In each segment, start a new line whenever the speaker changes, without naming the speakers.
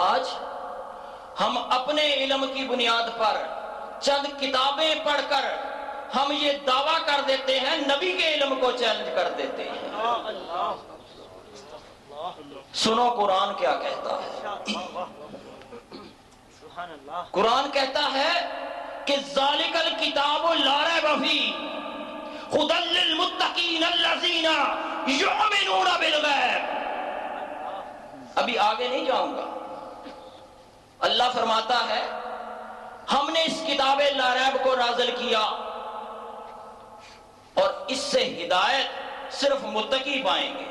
آج ہم اپنے علم کی بنیاد پر چند کتابیں پڑھ کر ہم یہ دعویٰ کر دیتے ہیں، نبی کے علم کو چیلنج کر دیتے ہیں۔ سنو قرآن کیا کہتا ہے۔ قرآن کہتا ہے کہ ذالک الکتاب لا ریب فیہ ھدی للمتقین الذین یؤمنون بالغیب۔ ابھی آگے نہیں جاؤں گا۔ اللہ فرماتا ہے ہم نے اس کتاب لا ریب کو نازل کیا اور اس سے ہدایت صرف متقی پائیں گے۔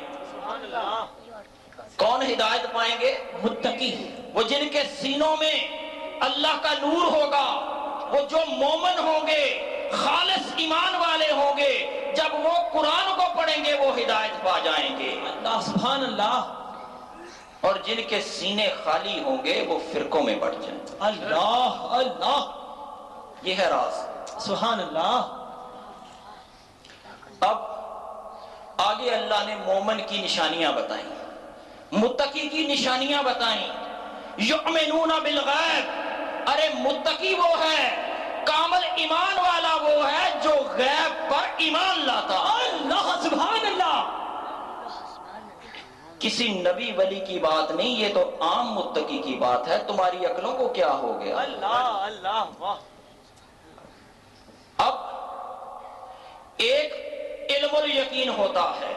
کون ہدایت پائیں گے؟ متقی، وہ جن کے سینوں میں اللہ کا نور ہوگا، وہ جو مومن ہوں گے، خالص ایمان والے ہوں گے، جب وہ قرآن کو پڑھیں گے وہ ہدایت پا جائیں گے۔ اللہ سبحان اللہ۔ اور جن کے سینے خالی ہوں گے وہ فرقوں میں بٹ جائیں گے۔ اللہ اللہ، یہ ہے راز۔ سبحان اللہ۔ اب آگے اللہ نے مومن کی نشانیاں بتائیں، متقی کی نشانیاں بتائیں۔ یؤمنون بالغیب، ارے متقی وہ ہے، کامل ایمان والا وہ ہے جو غیب پر ایمان لاتا۔ اللہ سبحان اللہ۔ کسی نبی ولی کی بات نہیں، یہ تو عام متقی کی بات ہے۔ تمہاری عقلوں کو کیا ہو گیا؟ اللہ اللہ واہ۔ اب ایک علم الیقین ہوتا ہے،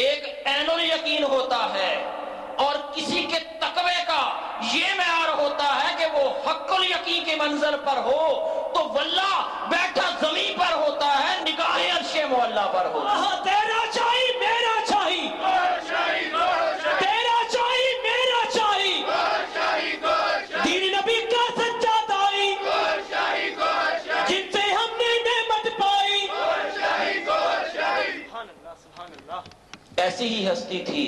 ایک عین الیقین ہوتا ہے، اور کسی کے تقوی کا یہ معیار ہوتا ہے کہ وہ حق الیقین کے منزل پر ہو تو واللہ بیٹھا زمین پر ہوتا ہے، نگاہ عرش معلی پر ہوتا ہے۔ تیرا چاہیے میرا چاہیے، تیرا چاہیے میرا چاہیے، دین نبی کا سچا دائی جن سے ہم نے نعمت پائی۔ ایسی ہی ہستی تھی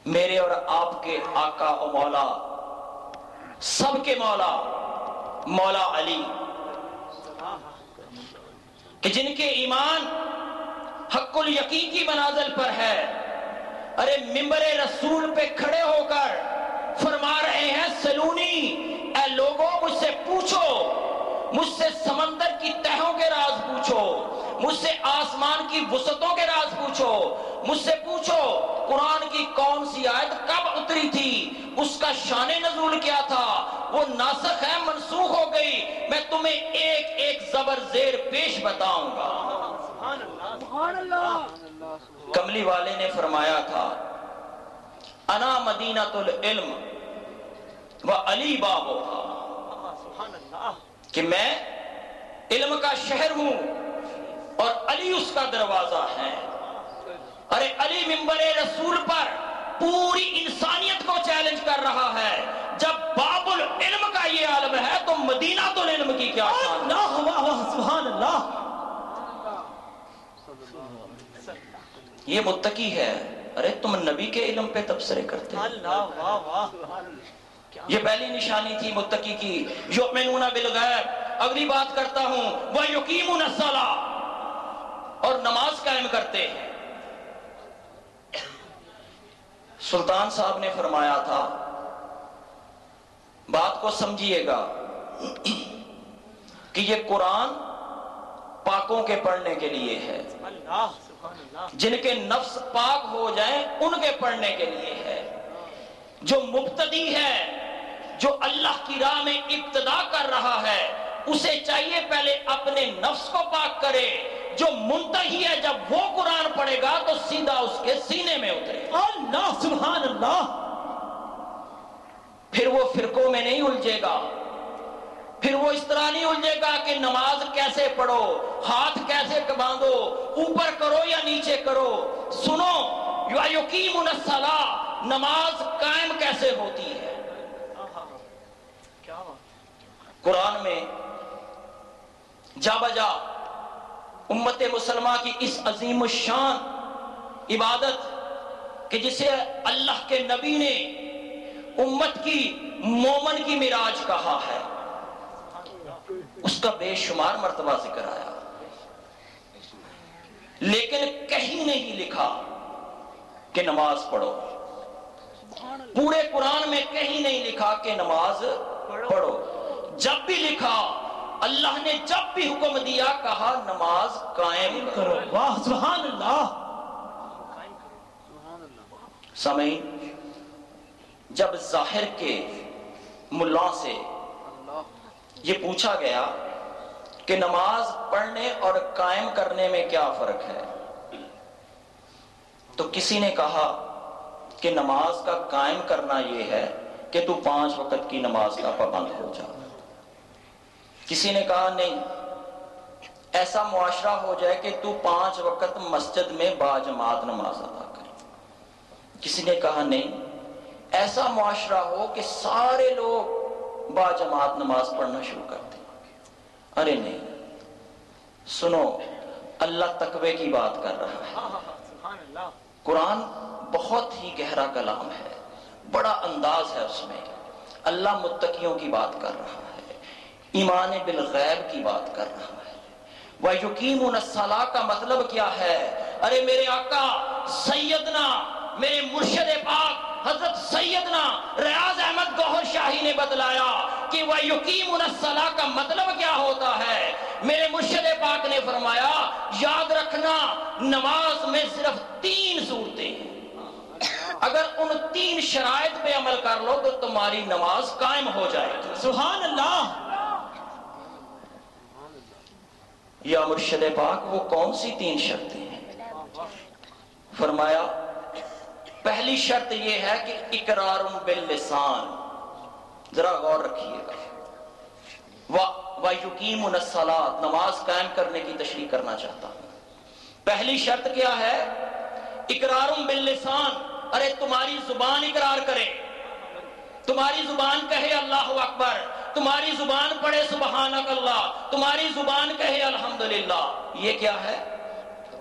میرے اور آپ کے آقا و مولا، سب کے مولا، مولا علی، کہ جن کے ایمان حق الیقین کی منازل پر ہے۔ ارے ممبر رسول پہ کھڑے ہو کر فرما رہے ہیں سلونی، اے لوگوں مجھ سے پوچھو، مجھ سے سمندر کی تہوں کے راز پوچھو، مجھ سے آسمان کی وسعتوں کے راز پوچھو، مجھ سے پوچھو قرآن کی کون سی آیت کب اتری تھی، اس کا شان نزول کیا تھا، وہ ناسخ ہے منسوخ ہو گئی، میں تمہیں ایک ایک زبر زیر پیش بتاؤں گا۔ سبحان اللہ۔ کملی والے نے فرمایا تھا انا مدینۃ العلم و علی بابھا، کہ میں علم کا شہر ہوں اور علی اس کا دروازہ ہے۔ ارے علی ممبر رسول پر پوری انسانیت کو چیلنج کر رہا ہے، جب باب العلم کا یہ عالم ہے تو مدینہ العلم کی کیا شان ہے؟ سبحان اللہ۔ یہ متقی ہے۔ ارے تم نبی کے علم پہ تبصرے کرتے ہیں۔ یہ پہلی نشانی تھی متقی کی، یؤمنون بالغیب۔ اگلی بات کرتا ہوں، وَيُقِيمُونَ الصَّلَاةَ، اور نماز قائم کرتے ہیں۔ سلطان صاحب نے فرمایا تھا، بات کو سمجھیے گا، کہ یہ قرآن پاکوں کے پڑھنے کے لیے ہے، جن کے نفس پاک ہو جائیں ان کے پڑھنے کے لیے ہے۔ جو مبتدی ہے، جو اللہ کی راہ میں ابتدا کر رہا ہے، اسے چاہیے پہلے اپنے نفس کو پاک کرے۔ جو منتہی ہے، جب وہ قرآن پڑھے گا تو سیدھا اس کے سینے میں اترے۔ اللہ سبحان اللہ۔ پھر وہ فرقوں میں نہیں الجھے گا، پھر وہ اس طرح نہیں الجھے گا کہ نماز کیسے پڑھو، ہاتھ کیسے باندھو، اوپر کرو یا نیچے کرو۔ سنو، یقیمون الصلاۃ، نماز قائم کیسے ہوتی ہے؟ قرآن میں جا بجا امت مسلمہ کی اس عظیم الشان عبادت کہ جسے اللہ کے نبی نے امت کی مومن کی معراج کہا ہے، اس کا بے شمار مرتبہ ذکر آیا، لیکن کہیں نہیں لکھا کہ نماز پڑھو۔ پورے قرآن میں کہیں نہیں لکھا کہ نماز پڑھو. جب بھی لکھا اللہ نے جب بھی حکم دیا کہا نماز قائم کرو.
واہ سبحان اللہ.
سامعین، جب ظاہر کے ملا سے یہ پوچھا گیا کہ نماز پڑھنے اور قائم کرنے میں کیا فرق ہے، تو کسی نے کہا کہ نماز کا قائم کرنا یہ ہے کہ تو 5 وقت کی نماز کا پابند ہو جا. کسی نے کہا نہیں، ایسا معاشرہ ہو جائے کہ تو 5 وقت مسجد میں باجماعت نماز ادا کرے. کسی نے کہا نہیں، ایسا معاشرہ ہو کہ سارے لوگ باجماعت نماز پڑھنا شروع کر دیں. ارے نہیں، سنو، اللہ تقوی کی بات کر رہا ہے. قرآن بہت ہی گہرا کلام ہے، بڑا انداز ہے اس میں. اللہ متقیوں کی بات کر رہا ہے، ایمان بالغیب کی بات کر رہا ہے. وَيُقِيمُونَ الصَّلَاةَ کا مطلب کیا ہے؟ ارے میرے آقا سیدنا، میرے مرشد پاک حضرت سیدنا ریاض احمد گوہر شاہی نے بتلایا کہ وَيُقِيمُونَ الصَّلَاةَ کا مطلب کیا ہوتا ہے. میرے مرشد پاک نے فرمایا یاد رکھنا نماز میں صرف 3 صورتیں ہیں، اگر ان 3 شرائط پہ عمل کر لو تو تمہاری نماز قائم ہو جائے گی.
سبحان اللہ.
یا مرشد پاک وہ کون سی 3 شرطیں ہیں؟ فرمایا پہلی شرط یہ ہے کہ اقرار باللسان. ذرا غور رکھیے گا. وَيُقِيمُونَ الصَّلَاةَ نماز قائم کرنے کی تشریح کرنا چاہتا ہوں. پہلی شرط کیا ہے؟ اقرار باللسان. ارے تمہاری زبان اقرار کرے، تمہاری زبان کہے اللہ اکبر، تمہاری زبان پڑھے سبحانک اللہ، تمہاری زبان کہے الحمدللہ. یہ کیا ہے؟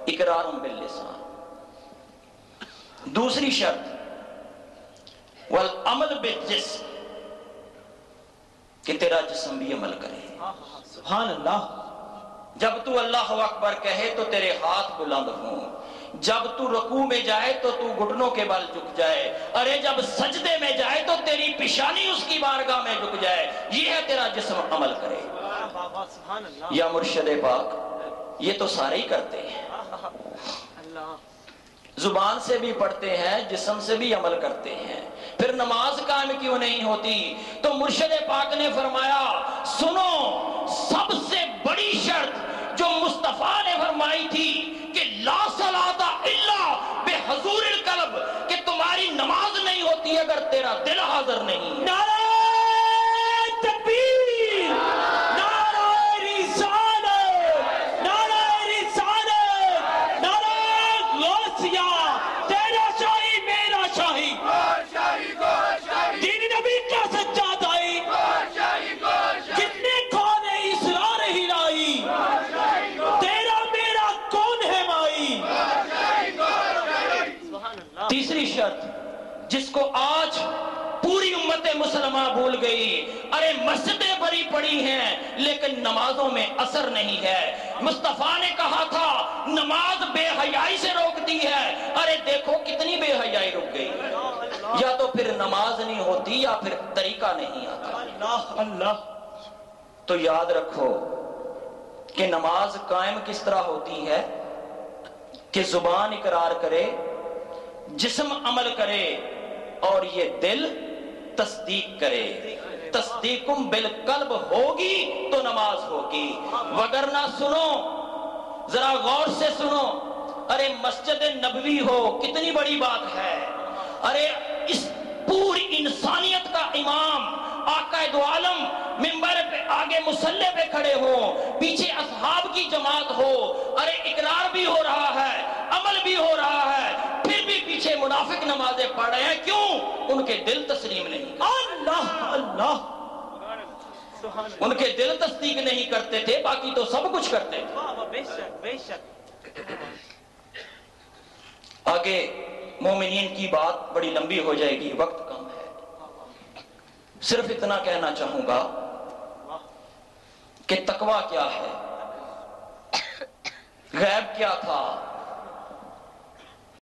اقرار باللسان. دوسری شرط والعمل بالجسم، کہ تیرا جسم بھی عمل کرے.
سبحان اللہ.
جب تو اللہ اکبر کہے تو تیرے ہاتھ بلند ہوں، جب تو رکوع میں جائے تو تو گھٹنوں کے بل جھک جائے، ارے جب سجدے میں جائے تو تیری پیشانی اس کی بارگاہ میں جھک جائے. یہ ہے تیرا جسم عمل کرے. یا مرشد پاک یہ تو سارے ہی کرتے ہیں، زبان سے بھی پڑھتے ہیں، جسم سے بھی عمل کرتے ہیں، پھر نماز قائم کیوں نہیں ہوتی؟ تو مرشد پاک نے فرمایا سنو، سب سے بڑی شرط جو مصطفیٰ نے فرمائی تھی کہ لا صلاۃ الا بحضور القلب، کہ تمہاری نماز نہیں ہوتی اگر تیرا دل حاضر نہیں.
نعرہ تکبیر، نعرہ رسالت، نعرہ رسالت، نعرہ غوثیہ، تیرا شاہی میرا شاہی، دین نبی کا سچا دائی، کتنے کھونے اسرار ہلائی، تیرا میرا کون ہے مائی.
تیسری شرط جس کو آج پوری امت مسلمہ بھول گئی، ارے مسجدیں بڑی پڑی ہیں لیکن نمازوں میں اثر نہیں ہے. مصطفیٰ نے کہا تھا نماز بے حیائی سے روکتی ہے، ارے دیکھو کتنی بے حیائی رک گئی. یا تو پھر نماز نہیں ہوتی یا پھر طریقہ نہیں آتا.
اللہ اللہ.
تو یاد رکھو کہ نماز قائم کس طرح ہوتی ہے کہ زبان اقرار کرے، جسم عمل کرے اور یہ دل تصدیق کرے. تصدیقم بالقلب ہوگی تو نماز ہوگی، وگرنہ سنو، ذرا غور سے سنو. ارے مسجد نبوی ہو کتنی بڑی بات ہے، ارے اس پوری انسانیت کا امام آقا دو عالم منبر پہ آگے مصلی پہ کھڑے ہو، پیچھے اصحاب کی جماعت ہو، ارے اقرار بھی ہو رہا ہے، عمل بھی ہو رہا ہے، پھر بھی پیچھے منافق نمازیں پڑھ رہے ہیں. کیوں؟ ان کے دل تسلیم نہیں.
اللہ اللہ.
ان کے دل تصدیق نہیں کرتے تھے، باقی تو سب کچھ کرتے تھے.
بے شک بے شک.
آگے مومنین کی بات بڑی لمبی ہو جائے گی، وقت کم ہے. صرف اتنا کہنا چاہوں گا کہ تقویٰ کیا ہے، غیب کیا تھا،